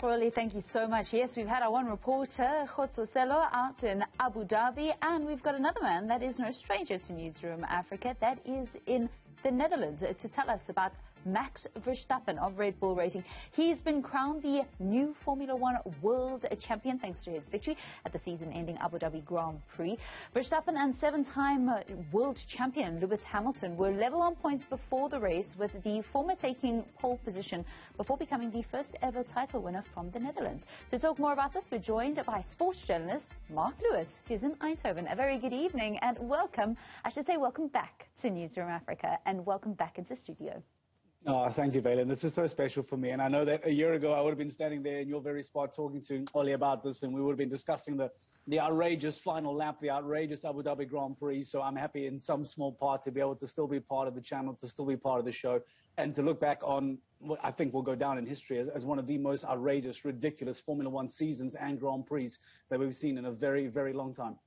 Rolly, thank you so much. Yes, we've had our one reporter, Khotsoselo, out in Abu Dhabi, and we've got another man that is no stranger to Newzroom Afrika, that is in the Netherlands, to tell us about Max Verstappen of Red Bull Racing. He's been crowned the new Formula One world champion thanks to his victory at the season-ending Abu Dhabi Grand Prix. Verstappen and seven-time world champion Lewis Hamilton were level on points before the race, with the former taking pole position before becoming the first ever title winner from the Netherlands. To talk more about this, we're joined by sports journalist Marc Lewis, who's in Eindhoven. A very good evening and welcome, I should say welcome back to Newzroom Afrika, and welcome back into studio. Oh, thank you, Vaylen. This is so special for me. And I know that a year ago I would have been standing there in your very spot talking to Ollie about this, and we would have been discussing the outrageous final lap, the outrageous Abu Dhabi Grand Prix. So I'm happy in some small part to be able to still be part of the channel, to still be part of the show, and to look back on what I think will go down in history as one of the most outrageous, ridiculous Formula One seasons and Grand Prix that we've seen in a very, very long time.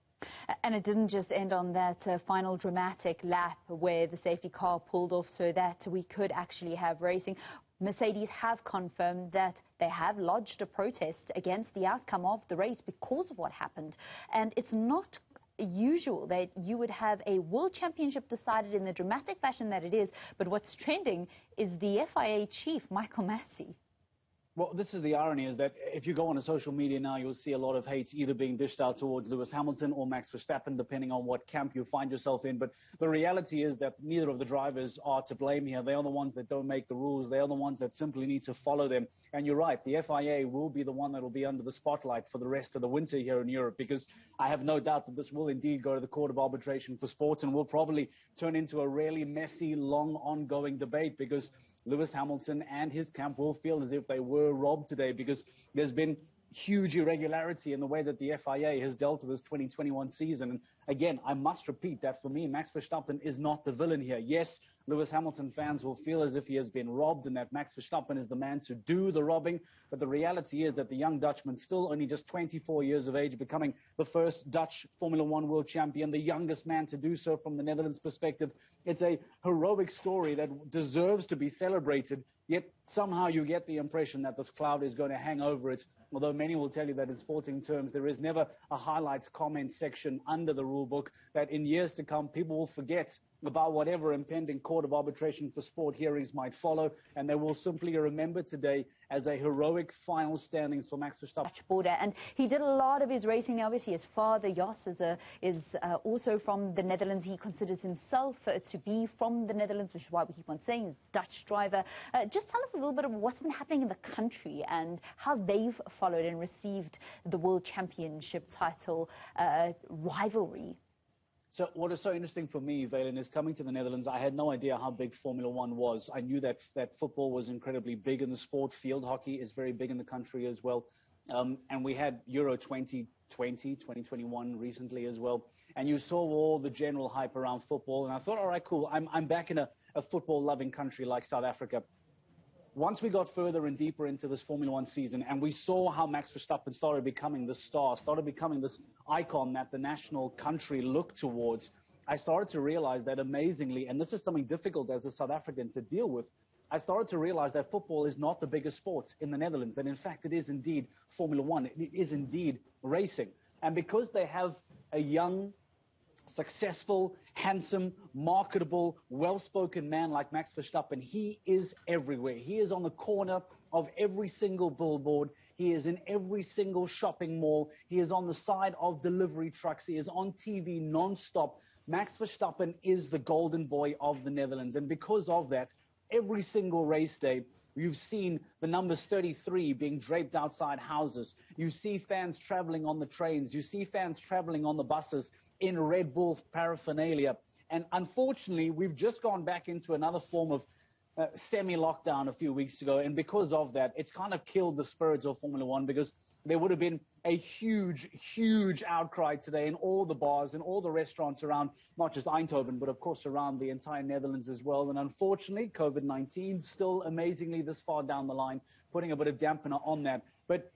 And it didn't just end on that final dramatic lap where the safety car pulled off so that we could actually have racing. Mercedes have confirmed that they have lodged a protest against the outcome of the race because of what happened. And it's not usual that you would have a world championship decided in the dramatic fashion that it is. But what's trending is the FIA chief, Michael Massey. Well, this is the irony, is that if you go on social media now, you'll see a lot of hate either being dished out towards Lewis Hamilton or Max Verstappen, depending on what camp you find yourself in. But the reality is that neither of the drivers are to blame here. They are the ones that don't make the rules. They are the ones that simply need to follow them. And you're right, the FIA will be the one that will be under the spotlight for the rest of the winter here in Europe, because I have no doubt that this will indeed go to the Court of Arbitration for Sports and will probably turn into a really messy, long, ongoing debate, because Lewis Hamilton and his camp will feel as if they were robbed today, because there's been huge irregularity in the way that the FIA has dealt with this 2021 season. And again, I must repeat that for me, Max Verstappen is not the villain here. Yes, Lewis Hamilton fans will feel as if he has been robbed and that Max Verstappen is the man to do the robbing. But the reality is that the young Dutchman, still only just 24 years of age, becoming the first Dutch Formula One world champion, the youngest man to do so from the Netherlands perspective. It's a heroic story that deserves to be celebrated, yet somehow you get the impression that this cloud is going to hang over it. Although many will tell you that in sporting terms, there is never a highlights comment section under the rule book, that in years to come, people will forget about whatever impending Court of Arbitration for Sport hearings might follow, and they will simply remember today as a heroic final standings for Max Verstappen. Border. And he did a lot of his racing. Obviously, his father, Jos, is also from the Netherlands. He considers himself to be from the Netherlands, which is why we keep on saying he's a Dutch driver. Just tell us a little bit of what's been happening in the country and how they've followed and received the World Championship title rivalry. So what is so interesting for me, Vaylen, is coming to the Netherlands. I had no idea how big Formula One was. I knew that football was incredibly big in the sport. Field hockey is very big in the country as well. And we had Euro 2021 recently as well. And you saw all the general hype around football. And I thought, all right, cool. I'm back in a football-loving country like South Africa. Once we got further and deeper into this Formula One season and we saw how Max Verstappen started becoming the star, started becoming this icon that the national country looked towards, I started to realize that amazingly, and this is something difficult as a South African to deal with, I started to realize that football is not the biggest sport in the Netherlands, and in fact it is indeed Formula One, it is indeed racing. And because they have a young, successful, handsome, marketable, well-spoken man like Max Verstappen, he is everywhere. He is on the corner of every single billboard. He is in every single shopping mall. He is on the side of delivery trucks. He is on TV non-stop. Max Verstappen is the golden boy of the Netherlands. And because of that, every single race day, you've seen the numbers 33 being draped outside houses. You see fans traveling on the trains. You see fans traveling on the buses in Red Bull paraphernalia. And unfortunately, we've just gone back into another form of semi-lockdown a few weeks ago. And because of that, it's kind of killed the spirits of Formula One, because there would have been a huge, huge outcry today in all the bars and all the restaurants around, not just Eindhoven, but of course around the entire Netherlands as well. And unfortunately, COVID-19 still amazingly this far down the line, putting a bit of dampener on that. But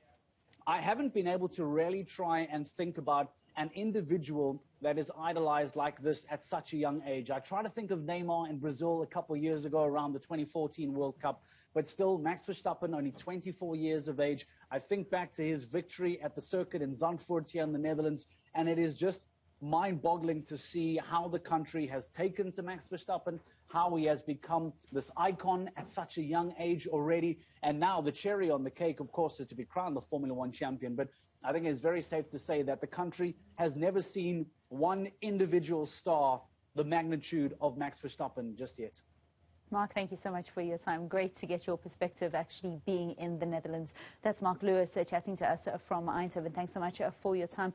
I haven't been able to really try and think about an individual that is idolized like this at such a young age. I try to think of Neymar in Brazil a couple of years ago around the 2014 World Cup, but still, Max Verstappen, only 24 years of age. I think back to his victory at the circuit in Zandvoort here in the Netherlands, and it is just mind-boggling to see how the country has taken to Max Verstappen, how he has become this icon at such a young age already. And now the cherry on the cake, of course, is to be crowned the Formula One champion. But I think it's very safe to say that the country has never seen one individual star the magnitude of Max Verstappen just yet. Mark, thank you so much for your time. Great to get your perspective actually being in the Netherlands. That's Marc Lewis chatting to us from Eindhoven. Thanks so much for your time.